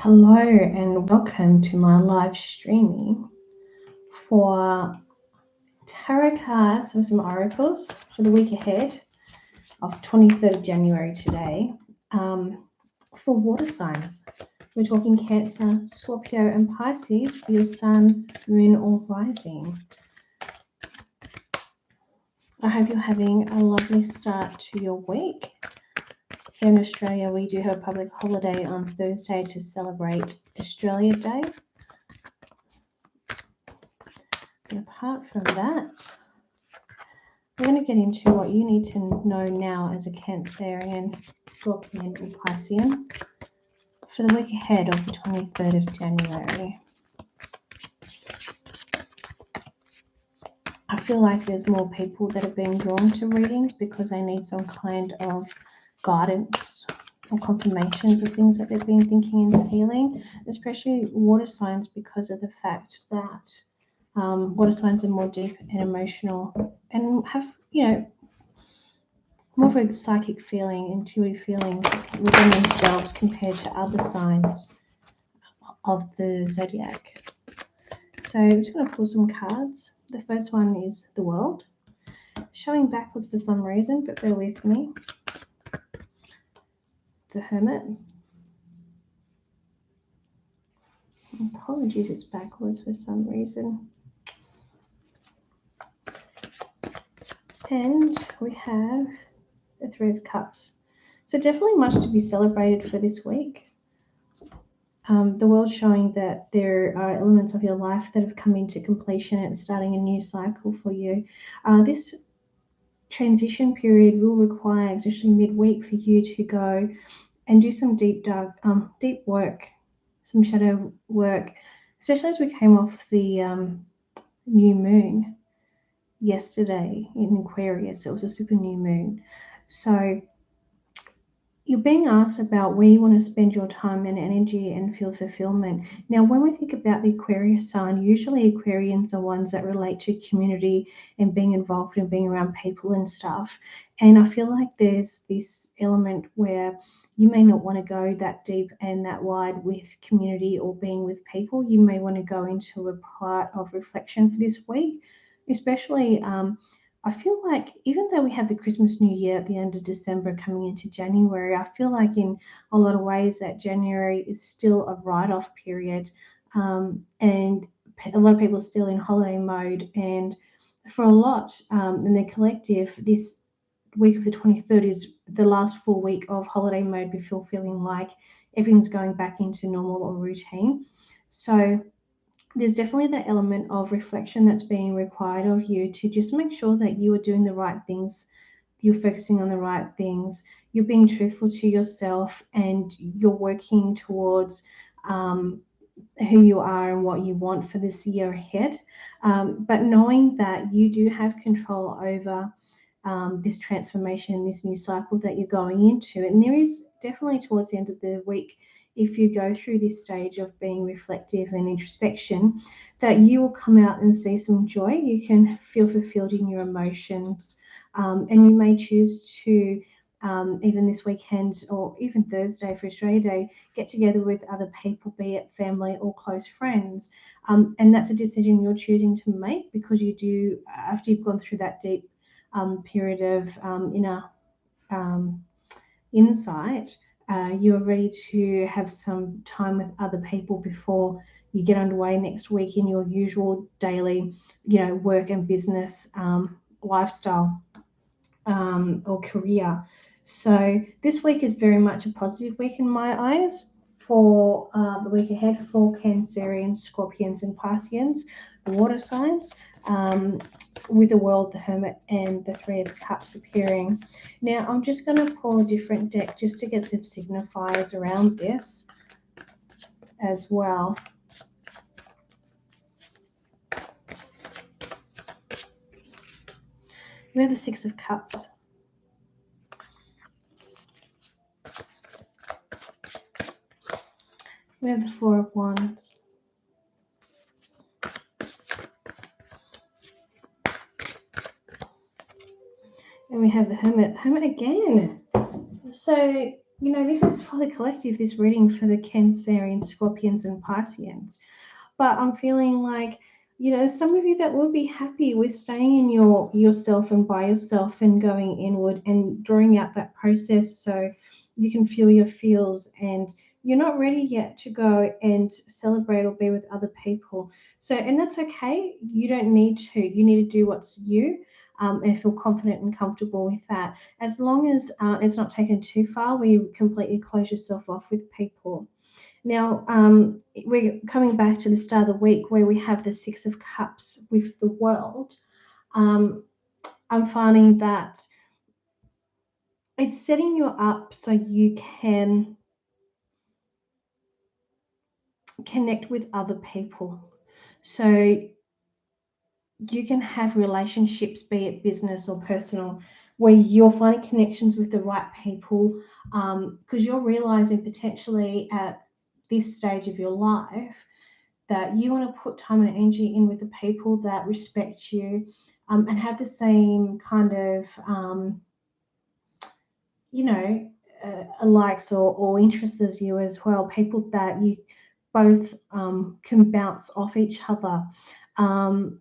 Hello and welcome to my live streaming for tarot cards and some oracles for the week ahead of 23rd of January today. For water signs, we're talking Cancer, Scorpio and Pisces for your sun, moon or rising. I hope you're having a lovely start to your week. Here in Australia, we do have a public holiday on Thursday to celebrate Australia Day. And apart from that, we're going to get into what you need to know now as a Cancerian, Scorpion or Piscean for the week ahead of the 23rd of January. I feel like there's more people that have been drawn to readings because they need some kind of guidance or confirmations of things that they've been thinking and feeling, especially water signs, because of the fact that water signs are more deep and emotional and have, more of a psychic feeling, intuitive feelings within themselves compared to other signs of the zodiac. So I'm just going to pull some cards. The first one is the World. Showing backwards for some reason, but bear with me. The Hermit. Apologies, it's backwards for some reason. And we have the Three of Cups. So definitely much to be celebrated for this week. The World showing that there are elements of your life that have come into completion and starting a new cycle for you. This transition period will require, especially midweek, for you to go and do some deep work, some shadow work, especially as we came off the new moon yesterday in Aquarius. It was a super new moon. So you're being asked about where you want to spend your time and energy and feel fulfillment. Now, when we think about the Aquarius sign, usually Aquarians are ones that relate to community and being involved and being around people and stuff. And I feel like there's this element where you may not want to go that deep and that wide with community or being with people. You may want to go into a part of reflection for this week, especially I feel like even though we have the Christmas New Year at the end of December coming into January, I feel like in a lot of ways that January is still a write-off period, and a lot of people are still in holiday mode. And for a lot in the collective, this week of the 23rd is the last full week of holiday mode before feeling like everything's going back into normal or routine. So there's definitely that element of reflection that's being required of you to just make sure that you are doing the right things, you're focusing on the right things, you're being truthful to yourself, and you're working towards who you are and what you want for this year ahead. But knowing that you do have control over this transformation, this new cycle that you're going into. And there is definitely towards the end of the week, if you go through this stage of being reflective and introspection, that you will come out and see some joy. You can feel fulfilled in your emotions, and you may choose to even this weekend or even Thursday for Australia Day, get together with other people, be it family or close friends. And that's a decision you're choosing to make because you do, after you've gone through that deep period of inner insight, you're ready to have some time with other people before you get underway next week in your usual daily, work and business lifestyle or career. So this week is very much a positive week in my eyes for the week ahead for Cancerians, Scorpions and Pisceans, the water signs, with the World, the Hermit and the Three of Cups appearing. Now I'm just going to pull a different deck just to get some signifiers around this as well. We have the Six of Cups. We have the Four of Wands. And we have the Hermit. Hermit again. So You know, this is for the collective, this reading for the Cancerians, Scorpions, and Pisceans. But I'm feeling like, you know, some of you that will be happy with staying in yourself and by yourself and going inward and drawing out that process so you can feel your feels, and you're not ready yet to go and celebrate or be with other people. So, and that's okay. You don't need to. You need to do what's you, and feel confident and comfortable with that. As long as it's not taken too far where you completely close yourself off with people. Now, we're coming back to the start of the week where we have the Six of Cups with the world. Um, I'm finding that it's setting you up so you can connect with other people. So you can have relationships, be it business or personal, where you're finding connections with the right people, because you're realizing potentially at this stage of your life that you want to put time and energy in with the people that respect you, and have the same kind of, you know, likes or interests as you as well, people that you both can bounce off each other.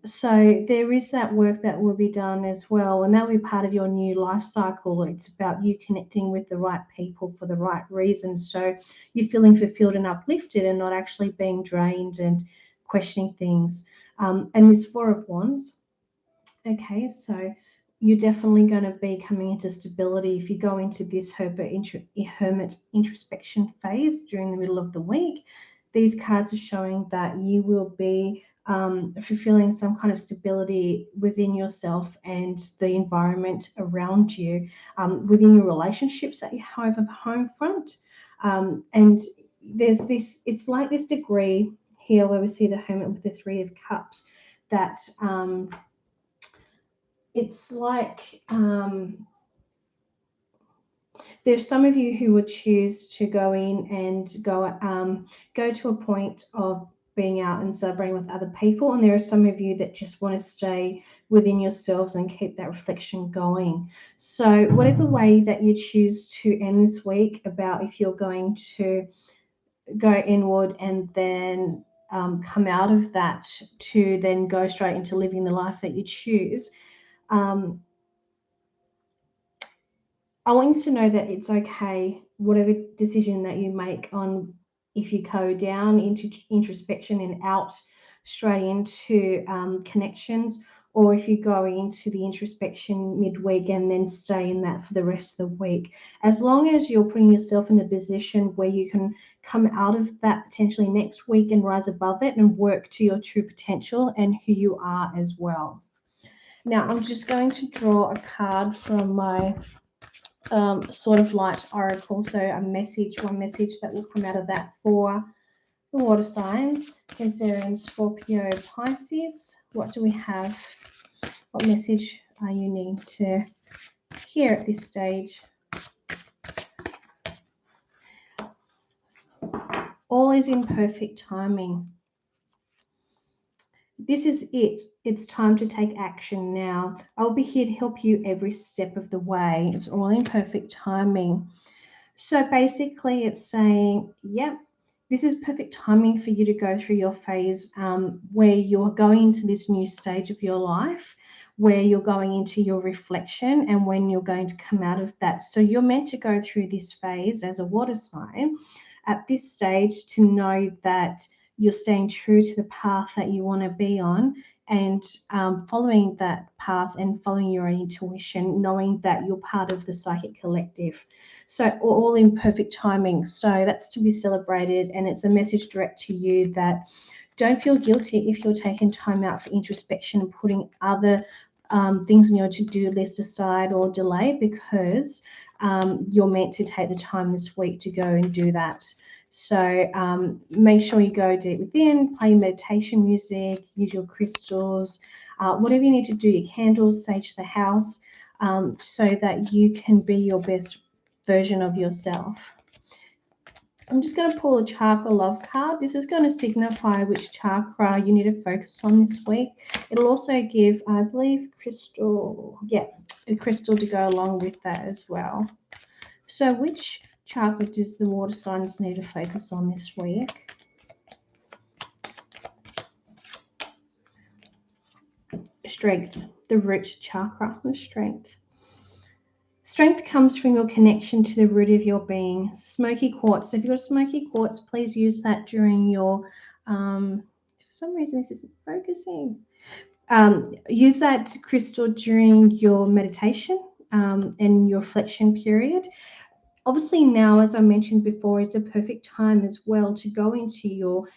So there is that work that will be done as well, and that will be part of your new life cycle. It's about you connecting with the right people for the right reasons. So you're feeling fulfilled and uplifted and not actually being drained and questioning things. And this Four of Wands. Okay, so you're definitely going to be coming into stability if you go into this hermit introspection phase during the middle of the week. These cards are showing that you will be fulfilling some kind of stability within yourself and the environment around you, within your relationships that you have at the home front. And there's this, it's like this degree here where we see the hermit with the Three of Cups that. It's like there's some of you who would choose to go in and go to a point of being out and celebrating with other people, and there are some of you that just want to stay within yourselves and keep that reflection going. So whatever way that you choose to end this week, about if you're going to go inward and then come out of that to then go straight into living the life that you choose, um, I want you to know that it's okay, whatever decision that you make on, if you go down into introspection and out straight into connections, or if you go into the introspection midweek and then stay in that for the rest of the week. As long as you're putting yourself in a position where you can come out of that potentially next week and rise above it and work to your true potential and who you are as well. Now, I'm just going to draw a card from my sort of light oracle. So one message that will come out of that for the water signs, Cancerian, Scorpio, Pisces. What do we have? What message are you needing to hear at this stage? All is in perfect timing. This is it. It's time to take action now. I'll be here to help you every step of the way. It's all in perfect timing. So basically, it's saying, yep, this is perfect timing for you to go through your phase where you're going into this new stage of your life, where you're going into your reflection and when you're going to come out of that. So you're meant to go through this phase as a water sign at this stage to know that you're staying true to the path that you want to be on, and following that path and following your own intuition, knowing that you're part of the psychic collective. So all in perfect timing. So that's to be celebrated, and it's a message direct to you that don't feel guilty if you're taking time out for introspection and putting other things on your to-do list aside or delay, because you're meant to take the time this week to go and do that. So make sure you go deep within, play meditation music, use your crystals, whatever you need to do, your candles, sage the house, so that you can be your best version of yourself. I'm just going to pull a Chakra Love card. This is going to signify which chakra you need to focus on this week. It'll also give, I believe, crystal, a crystal to go along with that as well. So which chakra does the water signs need to focus on this week? Strength, the root chakra, the strength. Strength comes from your connection to the root of your being. Smoky quartz. So if you've got smoky quartz, please use that during your, for some reason this isn't focusing. Use that crystal during your meditation and your reflection period. Obviously now, as I mentioned before, it's a perfect time as well to go into your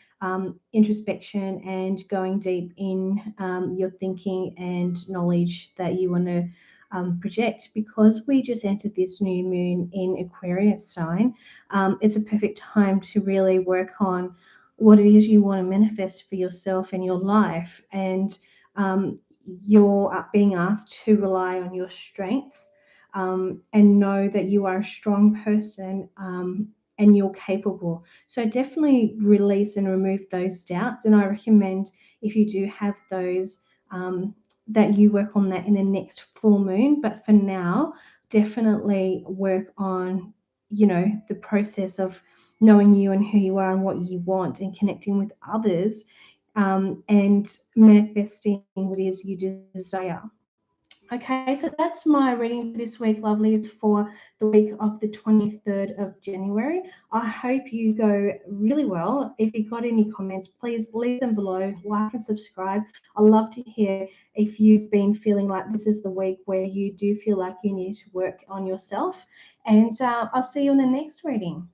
introspection and going deep in your thinking and knowledge that you want to project, because we just entered this new moon in Aquarius sign. It's a perfect time to really work on what it is you want to manifest for yourself in your life, and you're being asked to rely on your strengths and know that you are a strong person and you're capable. So definitely release and remove those doubts. And I recommend, if you do have those, that you work on that in the next full moon. But for now, definitely work on, the process of knowing you and who you are and what you want, and connecting with others, and manifesting what it is you desire. Okay, so that's my reading for this week, lovelies, for the week of the 23rd of January. I hope you go really well. If you've got any comments, please leave them below, like and subscribe. I love to hear if you've been feeling like this is the week where you do feel like you need to work on yourself. And I'll see you in the next reading.